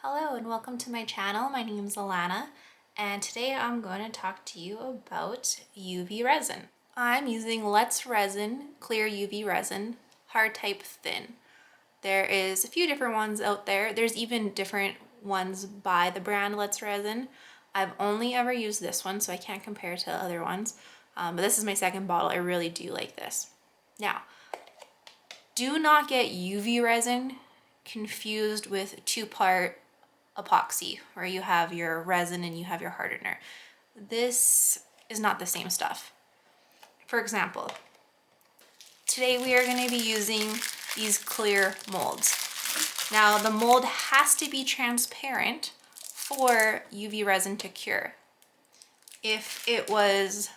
Hello and welcome to my channel. My name is Alana and today I'm going to talk to you about UV resin. I'm using Let's Resin Clear UV Resin Hard Type Thin. There is a few different ones out there. There's even different ones by the brand Let's Resin. I've only ever used this one, so I can't compare to other ones. But this is my second bottle. I really do like this. Now, do not get UV resin confused with two-part epoxy, where you have your resin and you have your hardener. This is not the same stuff. For example, today we are going to be using these clear molds. Now the mold has to be transparent for UV resin to cure. If it was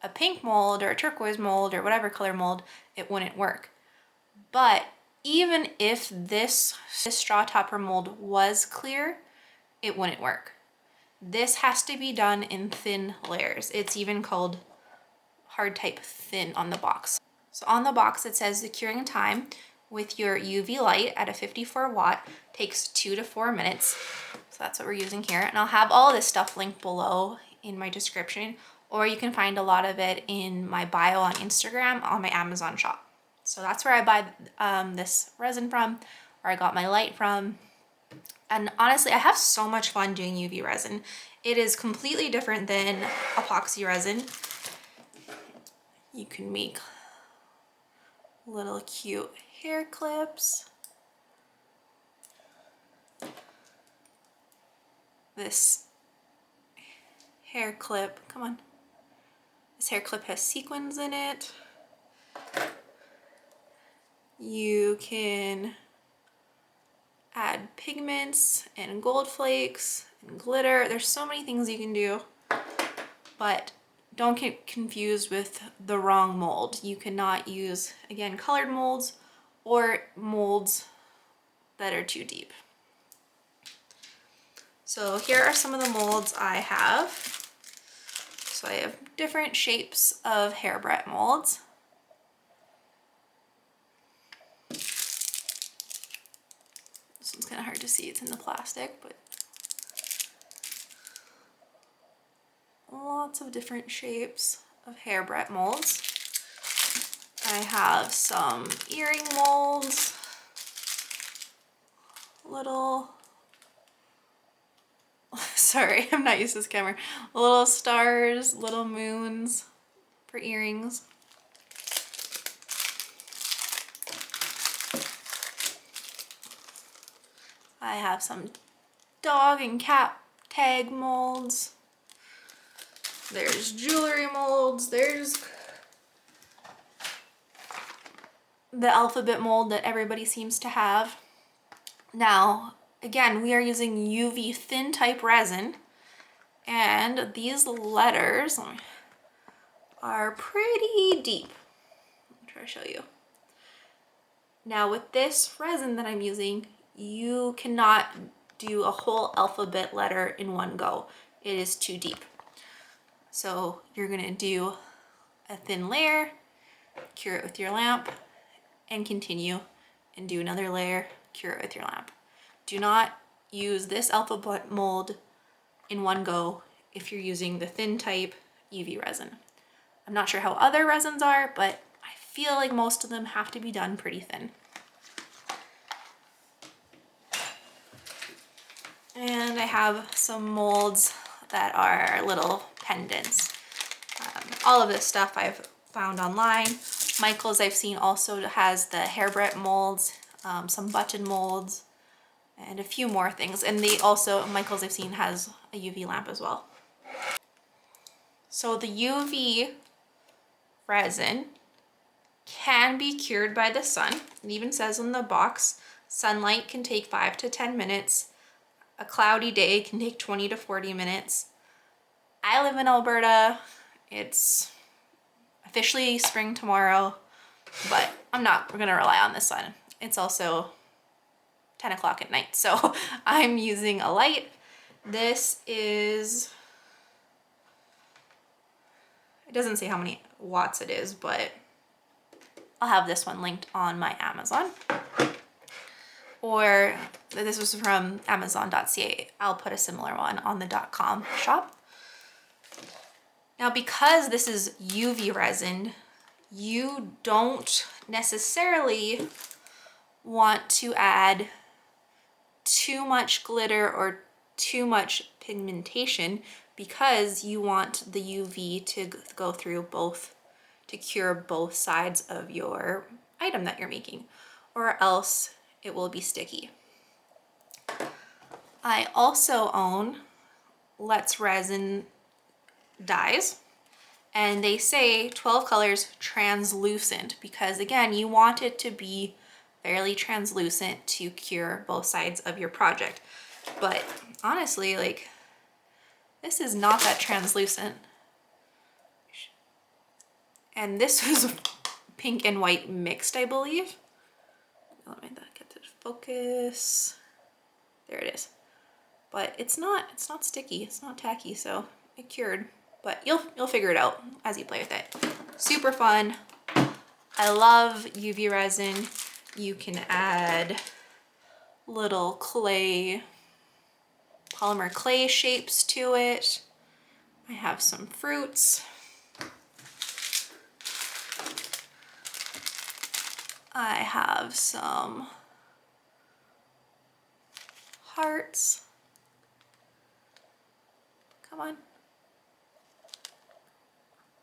a pink mold or a turquoise mold or whatever color mold, it wouldn't work. But even if this straw topper mold was clear, it wouldn't work. This has to be done in thin layers. It's even called hard type thin on the box. So on the box it says the curing time with your UV light at a 54 watt takes 2 to 4 minutes. So that's what we're using here. And I'll have all this stuff linked below in my description, or you can find a lot of it in my bio on Instagram on my Amazon shop. So that's where I buy this resin from, where I got my light from. And honestly, I have so much fun doing UV resin. It is completely different than epoxy resin. You can make little cute hair clips. This hair clip, come on. This hair clip has sequins in it. You can add pigments and gold flakes and glitter. There's so many things you can do, but don't get confused with the wrong mold. You cannot use, again, colored molds or molds that are too deep. So here are some of the molds I have. So I have different shapes of hairbrush molds. This one's kind of hard to see, it's in the plastic, but lots of different shapes of hairbrush molds. I have some earring molds, little, sorry, I'm not used to this camera, little stars, little moons for earrings. I have some dog and cat tag molds. There's jewelry molds. There's the alphabet mold that everybody seems to have. Now, again, we are using UV thin type resin, and these letters are pretty deep. I'll try to show you. Now with this resin that I'm using, you cannot do a whole alphabet letter in one go. It is too deep. So you're gonna do a thin layer, cure it with your lamp, and continue and do another layer, cure it with your lamp. Do not use this alphabet mold in one go if you're using the thin type UV resin. I'm not sure how other resins are, but I feel like most of them have to be done pretty thin. And I have some molds that are little pendants. All of this stuff I've found online. Michael's I've seen also has the hairbrush molds, some button molds, and a few more things. And they also, Michael's I've seen has a UV lamp as well. So the UV resin can be cured by the sun. It even says on the box, sunlight can take 5 to 10 minutes. A cloudy day can take 20 to 40 minutes. I live in Alberta. It's officially spring tomorrow, but we're gonna rely on the sun. It's also 10 o'clock at night, so I'm using a light. This is, it doesn't say how many watts it is, but I'll have this one linked on my Amazon. or this was from Amazon.ca. I'll put a similar one on the .com shop. Now, because this is UV resin, you don't necessarily want to add too much glitter or too much pigmentation, because you want the UV to go through both, to cure both sides of your item that you're making, or else it will be sticky. I also own Let's Resin dyes, and they say 12 colors translucent, because again, you want it to be fairly translucent to cure both sides of your project. But honestly, like, this is not that translucent. And this was pink and white mixed, I believe. Let me get to focus. There it is. But it's not sticky, it's not tacky, so it cured. But you'll figure it out as you play with it. Super fun. I love UV resin. You can add little clay, polymer clay shapes to it. I have some fruits. I have some hearts. Come on.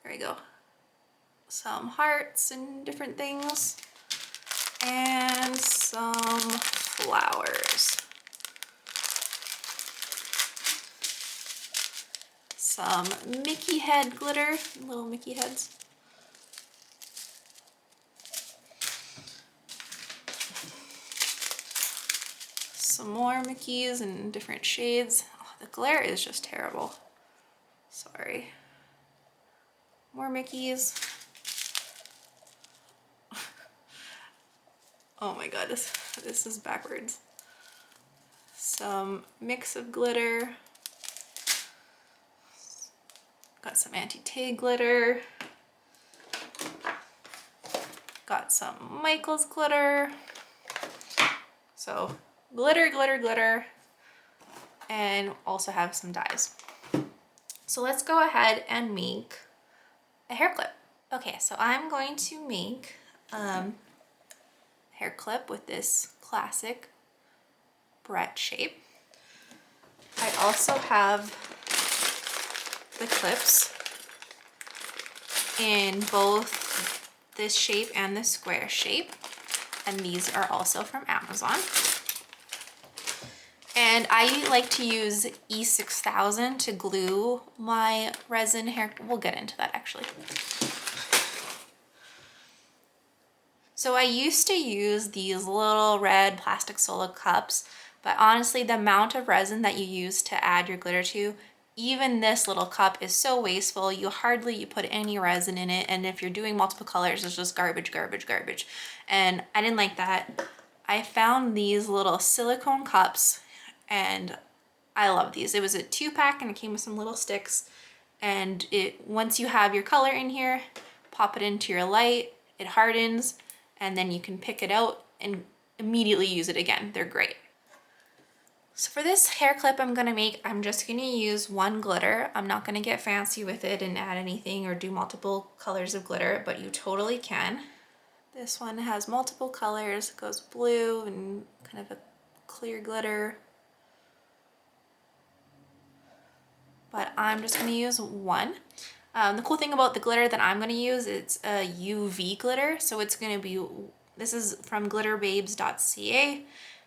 There we go. Some hearts and different things. And some flowers. Some Mickey head glitter, little Mickey heads. Some more Mickeys in different shades. Oh, the glare is just terrible. Sorry. More Mickeys. Oh my god, this is backwards. Some mix of glitter. Got some anti-tay glitter. Got some Michael's glitter. So glitter, glitter, glitter. And also have some dyes. So let's go ahead and make a hair clip. Okay, so I'm going to make hair clip with this classic barrette shape. I also have the clips in both this shape and the square shape, and these are also from Amazon. And I like to use E6000 to glue my resin hair. We'll get into that actually. So I used to use these little red plastic solo cups, but honestly, the amount of resin that you use to add your glitter to, even this little cup is so wasteful. You put any resin in it, and if you're doing multiple colors, it's just garbage, garbage, garbage. And I didn't like that. I found these little silicone cups, and I love these. It was a 2-pack, and it came with some little sticks. And once you have your color in here, pop it into your light, it hardens, and then you can pick it out and immediately use it again. They're great. So for this hair clip I'm gonna make, I'm just gonna use one glitter. I'm not gonna get fancy with it and add anything or do multiple colors of glitter, but you totally can. This one has multiple colors. It goes blue and kind of a clear glitter. But I'm just gonna use one. The cool thing about the glitter that I'm gonna use, it's a UV glitter. So it's gonna be, this is from glitterbabes.ca,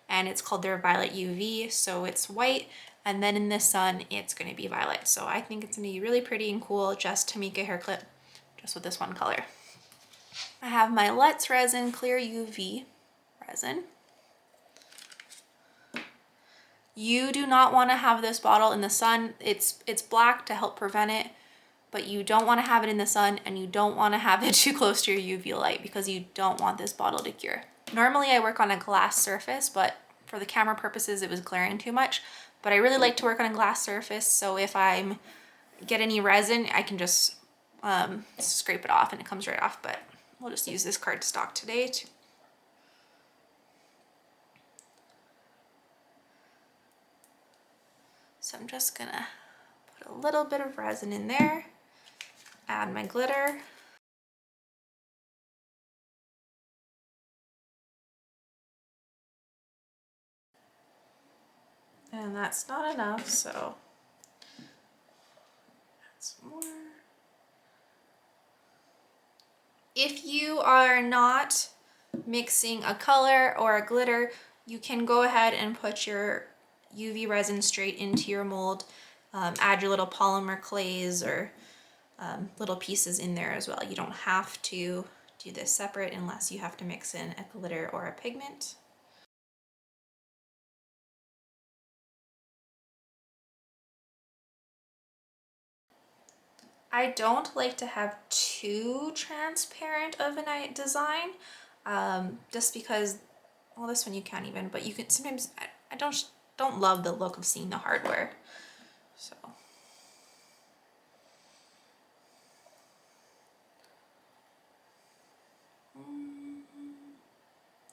and it's called their Violet UV. So it's white, and then in the sun, it's gonna be violet. So I think it's gonna be really pretty and cool just to make a hair clip just with this one color. I have my Let's Resin Clear UV resin. You do not want to have this bottle in the sun. It's black to help prevent it, but you don't want to have it in the sun, and you don't want to have it too close to your UV light because you don't want this bottle to cure. Normally I work on a glass surface, but for the camera purposes it was glaring too much. But I really like to work on a glass surface, so if I get any resin, I can just scrape it off and it comes right off. But we'll just use this cardstock today to So I'm just gonna put a little bit of resin in there, add my glitter. And that's not enough, so add some more. If you are not mixing a color or a glitter, you can go ahead and put your UV resin straight into your mold. Add your little polymer clays or little pieces in there as well. You don't have to do this separate unless you have to mix in a glitter or a pigment. I don't like to have too transparent of a design, just because, well, this one you can't even, but you can sometimes, I don't love the look of seeing the hardware, so.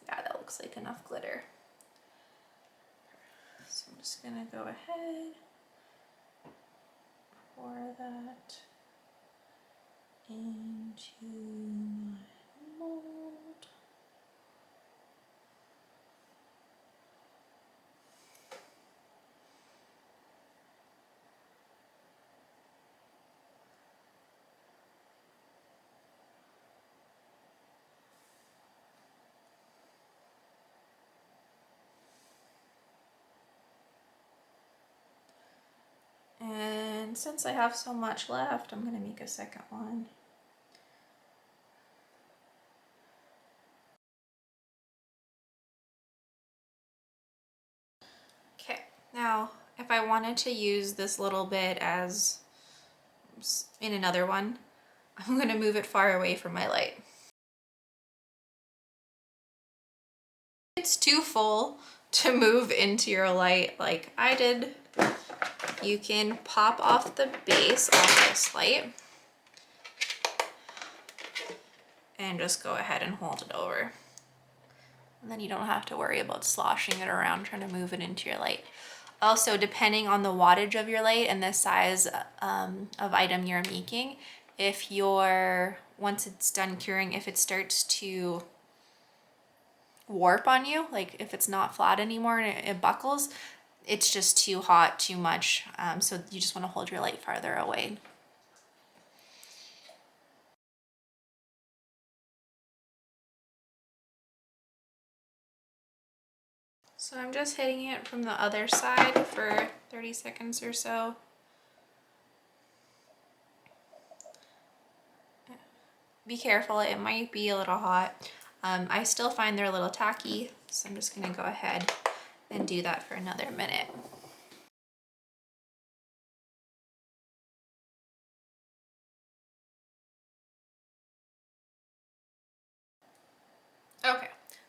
Yeah, that looks like enough glitter. So I'm just gonna go ahead, pour that into my mold. And since I have so much left, I'm gonna make a second one. Okay, now if I wanted to use this little bit as in another one, I'm gonna move it far away from my light. It's too full to move into your light like I did. You can pop off the base off this light and just go ahead and hold it over. And then you don't have to worry about sloshing it around trying to move it into your light. Also, depending on the wattage of your light and the size of item you're making, if once it's done curing, if it starts to warp on you, like if it's not flat anymore and it buckles, it's just too hot, too much. So you just want to hold your light farther away. So I'm just hitting it from the other side for 30 seconds or so. Be careful, it might be a little hot. I still find they're a little tacky, so I'm just gonna go ahead and do that for another minute. Okay,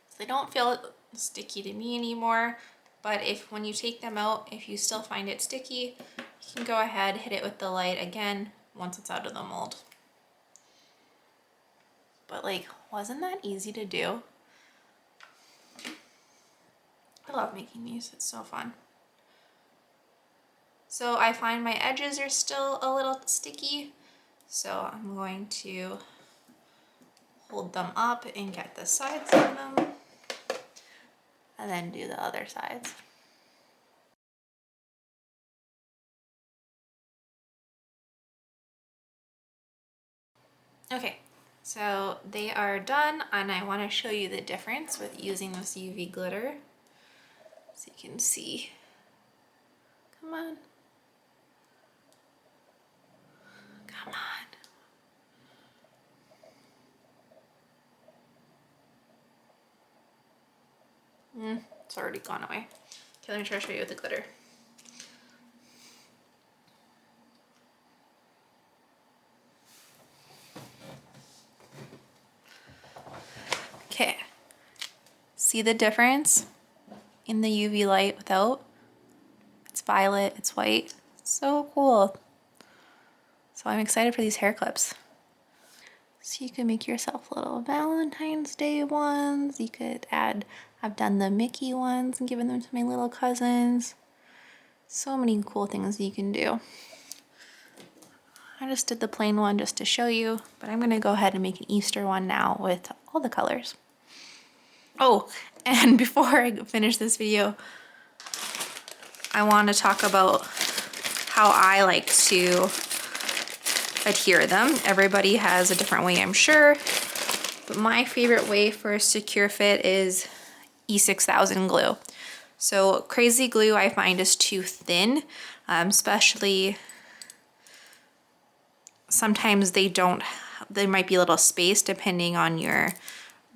so they don't feel sticky to me anymore, but when you take them out, if you still find it sticky, you can go ahead, hit it with the light again once it's out of the mold. But like, wasn't that easy to do? I love making these, it's so fun. So I find my edges are still a little sticky, so I'm going to hold them up and get the sides of them, and then do the other sides. Okay, so they are done, and I want to show you the difference with using this UV glitter, so you can see. Come on. Come on. It's already gone away. Okay, let me try to show you with the glitter. Okay, see the difference in the UV light without? It's violet, it's white, so cool. So I'm excited for these hair clips. So you can make yourself little Valentine's Day ones. You could add, I've done the Mickey ones and given them to my little cousins. So many cool things you can do. I just did the plain one just to show you, but I'm gonna go ahead and make an Easter one now with all the colors. Oh, and before I finish this video, I want to talk about how I like to adhere them. Everybody has a different way, I'm sure, but my favorite way for a secure fit is E6000 glue. So crazy glue I find is too thin, especially sometimes there might be a little space depending on your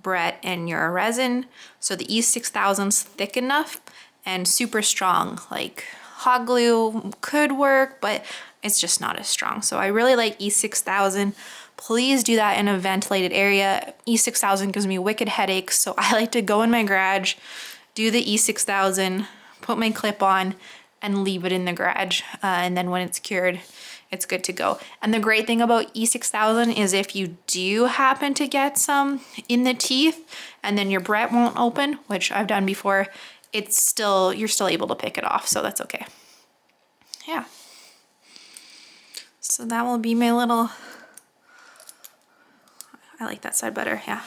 Barrette and your resin. So the E6000's thick enough and super strong. Like hot glue could work, but it's just not as strong. So I really like E6000. Please do that in a ventilated area. E6000 gives me wicked headaches, so I like to go in my garage, do the E6000, put my clip on, and leave it in the garage. And then when it's cured, it's good to go. And the great thing about E6000 is if you do happen to get some in the teeth and then your Barrette won't open, which I've done before, you're still able to pick it off, so that's okay. Yeah. So that will be my little, I like that side better, yeah.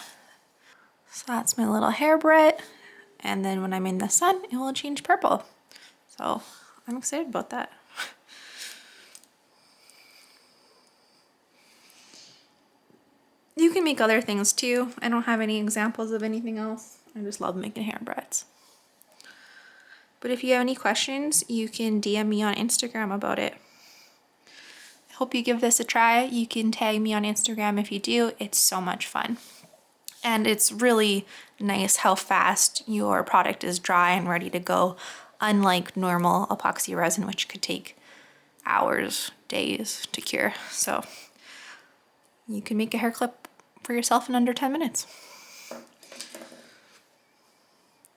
So that's my little hair Barrette. And then when I'm in the sun, it will change purple. So I'm excited about that. You can make other things too. I don't have any examples of anything else. I just love making hair Barrettes. But if you have any questions, you can DM me on Instagram about it. I hope you give this a try. You can tag me on Instagram if you do. It's so much fun. And it's really nice how fast your product is dry and ready to go, unlike normal epoxy resin, which could take hours, days to cure. So you can make a hair clip for yourself in under 10 minutes.